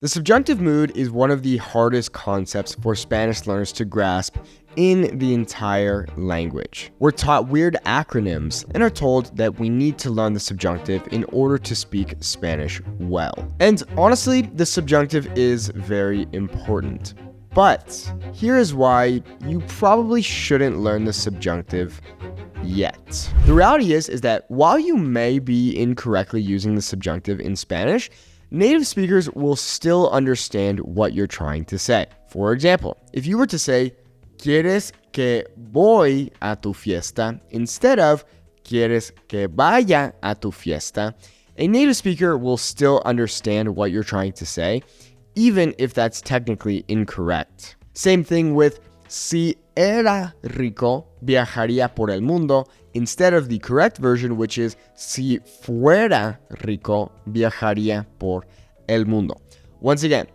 The subjunctive mood is one of the hardest concepts for Spanish learners to grasp in the entire language. We're taught weird acronyms and are told that we need to learn the subjunctive in order to speak Spanish well. And honestly, the subjunctive is very important. But here is why you probably shouldn't learn the subjunctive yet. The reality is that while you may be incorrectly using the subjunctive in Spanish, native speakers will still understand what you're trying to say. For example, if you were to say, ¿Quieres que voy a tu fiesta? Instead of, ¿Quieres que vaya a tu fiesta? A native speaker will still understand what you're trying to say, even if that's technically incorrect. Same thing with, Si era rico, viajaría por el mundo, instead of the correct version, which is Si fuera rico, viajaría por el mundo. Once again,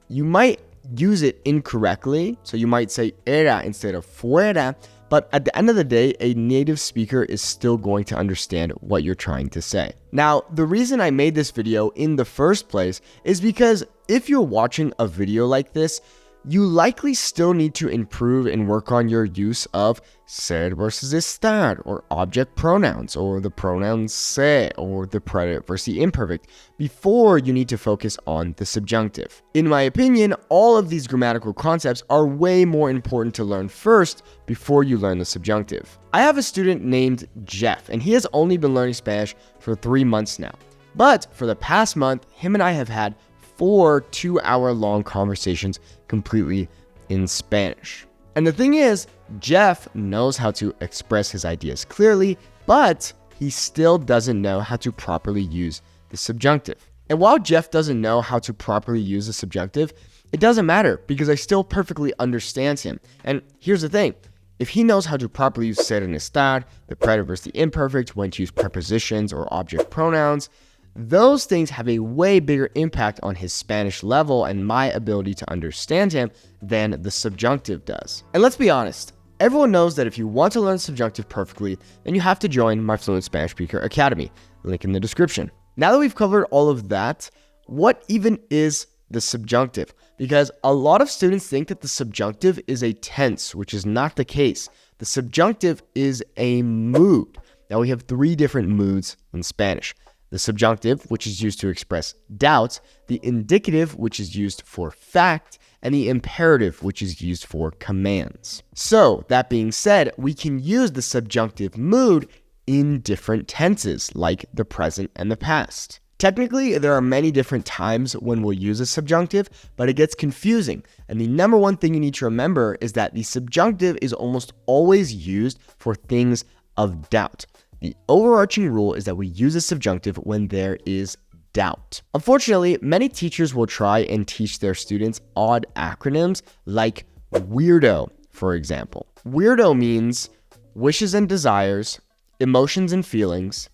you might use it incorrectly, so you might say era instead of fuera, but at the end of the day, a native speaker is still going to understand what you're trying to say. Now, the reason I made this video in the first place is because if you're watching a video like this, you likely still need to improve and work on your use of ser versus estar, or object pronouns, or the pronoun se, or the predicate versus the imperfect, before you need to focus on the subjunctive. In my opinion, all of these grammatical concepts are way more important to learn first before you learn the subjunctive. I have a student named Jeff, and he has only been learning Spanish for 3 months now. But for the past month, him and I have had 4 2-hour-long conversations completely in Spanish. And the thing is, Jeff knows how to express his ideas clearly, but he still doesn't know how to properly use the subjunctive. And while Jeff doesn't know how to properly use the subjunctive, it doesn't matter because I still perfectly understand him. And here's the thing. If he knows how to properly use ser and estar, the predicate versus the imperfect, when to use prepositions or object pronouns, those things have a way bigger impact on his Spanish level and my ability to understand him than the subjunctive does. And let's be honest, everyone knows that if you want to learn subjunctive perfectly, then you have to join my Fluent Spanish Speaker Academy, link in the description. Now that we've covered all of that, what even is the subjunctive? Because a lot of students think that the subjunctive is a tense, which is not the case. The subjunctive is a mood. Now we have 3 different moods in Spanish. The subjunctive, which is used to express doubt, the indicative, which is used for fact, and the imperative, which is used for commands. So, that being said, we can use the subjunctive mood in different tenses, like the present and the past. Technically, there are many different times when we'll use a subjunctive, but it gets confusing. And the number one thing you need to remember is that the subjunctive is almost always used for things of doubt. The overarching rule is that we use a subjunctive when there is doubt. Unfortunately, many teachers will try and teach their students odd acronyms like weirdo, for example. Weirdo means wishes and desires, emotions and feelings,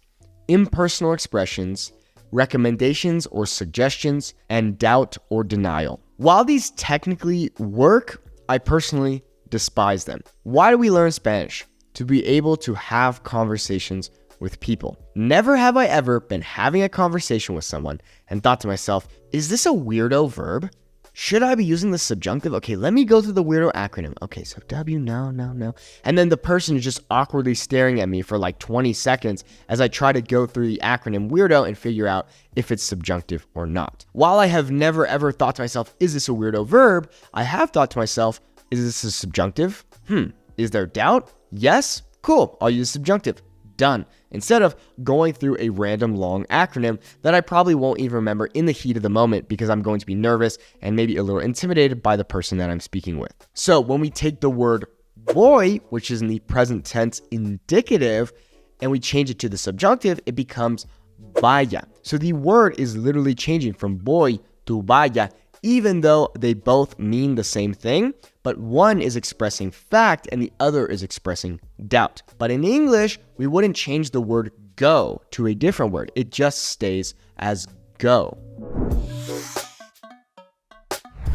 impersonal expressions, recommendations or suggestions, and doubt or denial. While these technically work, I personally despise them. Why do we learn Spanish? To be able to have conversations with people. Never have I ever been having a conversation with someone and thought to myself, is this a weirdo verb? Should I be using the subjunctive? Okay, let me go through the weirdo acronym. Okay, so W, no. And then the person is just awkwardly staring at me for like 20 seconds as I try to go through the acronym weirdo and figure out if it's subjunctive or not. While I have never ever thought to myself, is this a weirdo verb? I have thought to myself, is this a subjunctive? Is there doubt? Yes? Cool, I'll use subjunctive. Done. Instead of going through a random long acronym that I probably won't even remember in the heat of the moment because I'm going to be nervous and maybe a little intimidated by the person that I'm speaking with. So when we take the word voy, which is in the present tense indicative, and we change it to the subjunctive, it becomes vaya. So the word is literally changing from voy to vaya, even though they both mean the same thing, but one is expressing fact and the other is expressing doubt. But in English, we wouldn't change the word go to a different word. It just stays as go.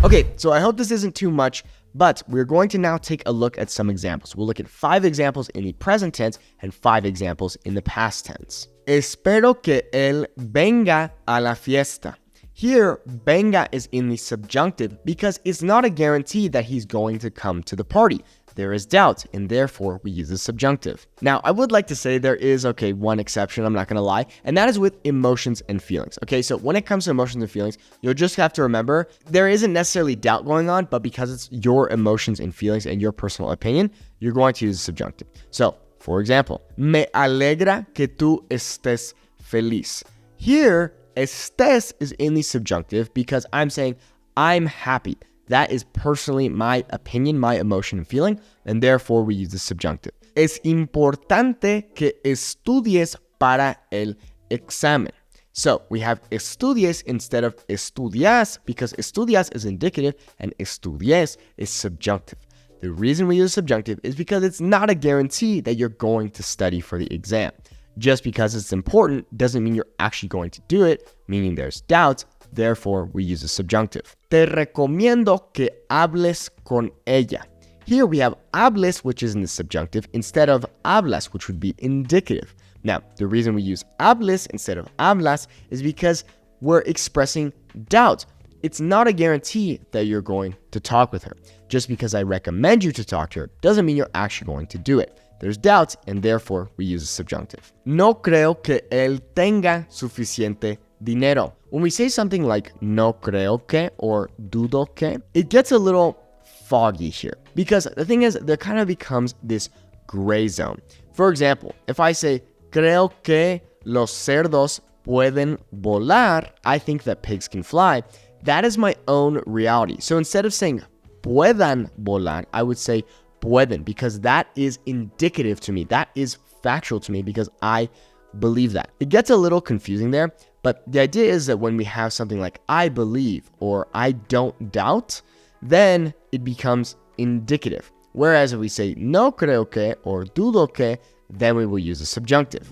Okay, so I hope this isn't too much, but we're going to now take a look at some examples. We'll look at 5 examples in the present tense and 5 examples in the past tense. Espero que él venga a la fiesta. Here, venga is in the subjunctive because it's not a guarantee that he's going to come to the party. There is doubt, and therefore we use the subjunctive. Now, I would like to say there is, one exception, I'm not going to lie, and that is with emotions and feelings. Okay, so when it comes to emotions and feelings, you'll just have to remember there isn't necessarily doubt going on, but because it's your emotions and feelings and your personal opinion, you're going to use the subjunctive. So, for example, me alegra que tú estés feliz. Here, estés is in the subjunctive because I'm saying I'm happy. That is personally my opinion, my emotion and feeling, and therefore we use the subjunctive. Es importante que estudies para el examen. So we have estudies instead of estudias because estudias is indicative and estudies is subjunctive. The reason we use subjunctive is because it's not a guarantee that you're going to study for the exam. Just because it's important doesn't mean you're actually going to do it, meaning there's doubt. Therefore, we use a subjunctive. Te recomiendo que hables con ella. Here we have hables, which is in the subjunctive, instead of hablas, which would be indicative. Now, the reason we use hables instead of hablas is because we're expressing doubt. It's not a guarantee that you're going to talk with her. Just because I recommend you to talk to her doesn't mean you're actually going to do it. There's doubt, and therefore we use a subjunctive. No creo que él tenga suficiente dinero. When we say something like no creo que or dudo que, it gets a little foggy here because the thing is there kind of becomes this gray zone. For example, if I say creo que los cerdos pueden volar, I think that pigs can fly, that is my own reality. So instead of saying puedan volar, I would say pueden because that is indicative to me. That is factual to me because I believe that. It gets a little confusing there, but the idea is that when we have something like I believe or I don't doubt, then it becomes indicative. Whereas if we say no creo que or dudo que, then we will use a subjunctive.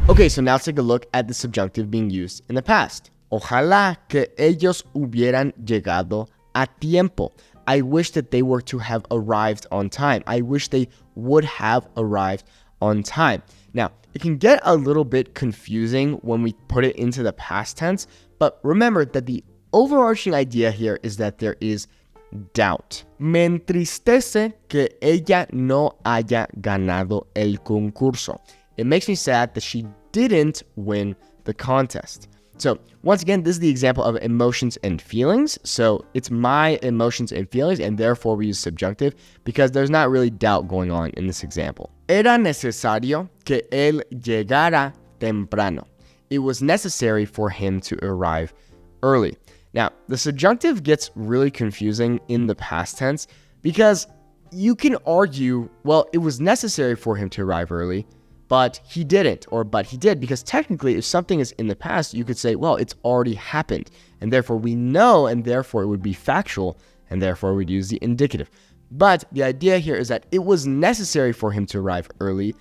Okay, so now let's take a look at the subjunctive being used in the past. Ojalá que ellos hubieran llegado a tiempo. I wish that they were to have arrived on time. I wish they would have arrived on time. Now, it can get a little bit confusing when we put it into the past tense, but remember that the overarching idea here is that there is doubt. Me entristece que ella no haya ganado el concurso. It makes me sad that she didn't win the contest. So once again, this is the example of emotions and feelings. So it's my emotions and feelings, and therefore we use subjunctive because there's not really doubt going on in this example. Era necesario que él llegara temprano. It was necessary for him to arrive early. Now, the subjunctive gets really confusing in the past tense because you can argue, well, it was necessary for him to arrive early, but he didn't, or but he did, because technically if something is in the past, you could say, well, it's already happened, and therefore we know, and therefore it would be factual, and therefore we'd use the indicative. But the idea here is that it was necessary for him to arrive early,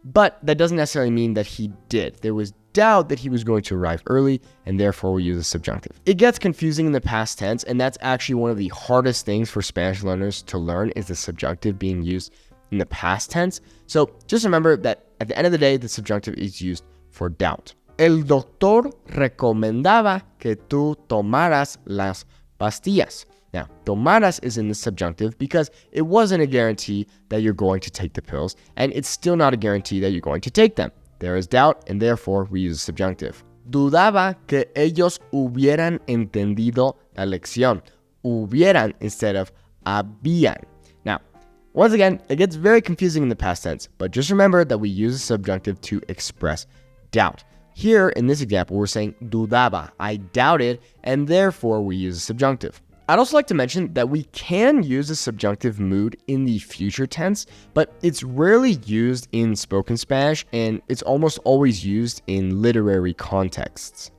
but that doesn't necessarily mean that he did. There was doubt that he was going to arrive early, and therefore we use a subjunctive. It gets confusing in the past tense, and that's actually one of the hardest things for Spanish learners to learn is the subjunctive being used in the past tense. So just remember that at the end of the day, the subjunctive is used for doubt. El doctor recomendaba que tú tomaras las pastillas. Now, tomaras is in the subjunctive because it wasn't a guarantee that you're going to take the pills, and it's still not a guarantee that you're going to take them. There is doubt, and therefore we use a subjunctive. Dudaba que ellos hubieran entendido la lección. Hubieran instead of habían. Now, once again, it gets very confusing in the past tense, but just remember that we use a subjunctive to express doubt. Here, in this example, we're saying dudaba, I doubted, and therefore we use a subjunctive. I'd also like to mention that we can use a subjunctive mood in the future tense, but it's rarely used in spoken Spanish, and it's almost always used in literary contexts.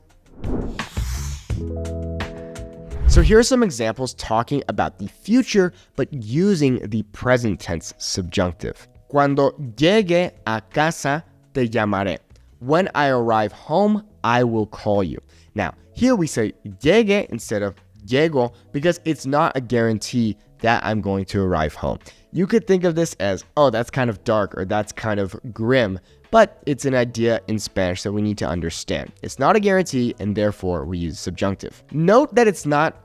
So here are some examples talking about the future, but using the present tense subjunctive. Cuando llegue a casa, te llamaré. When I arrive home, I will call you. Now, here we say llegue instead of llego because it's not a guarantee that I'm going to arrive home. You could think of this as, oh, that's kind of dark or that's kind of grim, but it's an idea in Spanish that we need to understand. It's not a guarantee, and therefore we use subjunctive. Note that it's not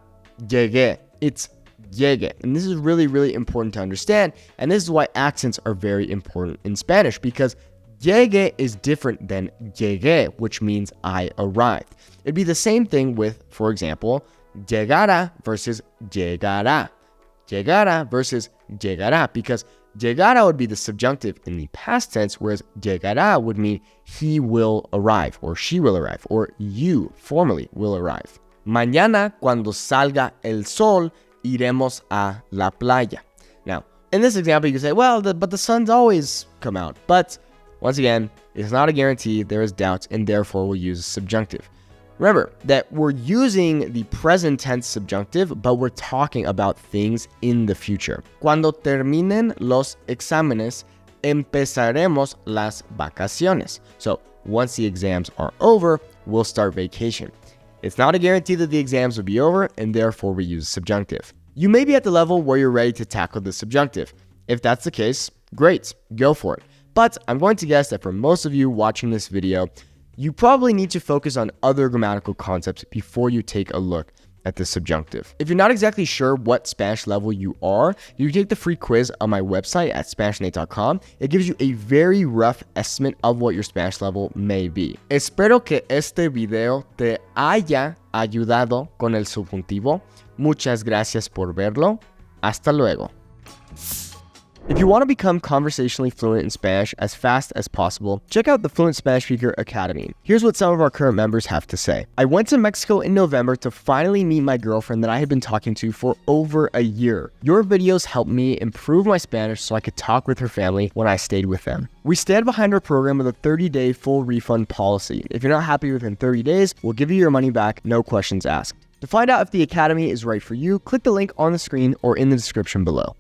llegué, it's llegue. And this is really, really important to understand, and this is why accents are very important in Spanish, because llegue is different than llegué, which means I arrived. It'd be the same thing with, for example, llegará versus llegará. Llegará versus llegará, because llegará would be the subjunctive in the past tense, whereas llegará would mean he will arrive, or she will arrive, or you formally will arrive. Mañana, cuando salga el sol, iremos a la playa. Now, in this example, you can say, well, but the sun's always come out. But once again, it's not a guarantee, there is doubt, and therefore we'll use subjunctive. Remember that we're using the present tense subjunctive, but we're talking about things in the future. Cuando terminen los exámenes, empezaremos las vacaciones. So once the exams are over, we'll start vacation. It's not a guarantee that the exams will be over, and therefore we use subjunctive. You may be at the level where you're ready to tackle the subjunctive. If that's the case, great, go for it. But I'm going to guess that for most of you watching this video, you probably need to focus on other grammatical concepts before you take a look at the subjunctive. If you're not exactly sure what Spanish level you are, you can take the free quiz on my website at SpanishNate.com. It gives you a very rough estimate of what your Spanish level may be. Espero que este video te haya ayudado con el subjuntivo. Muchas gracias por verlo. Hasta luego. If you want to become conversationally fluent in Spanish as fast as possible, check out the Fluent Spanish Speaker Academy. Here's what some of our current members have to say. I went to Mexico in November to finally meet my girlfriend that I had been talking to for over a year. Your videos helped me improve my Spanish so I could talk with her family when I stayed with them. We stand behind our program with a 30-day full refund policy. If you're not happy within 30 days, we'll give you your money back, no questions asked. To find out if the Academy is right for you, click the link on the screen or in the description below.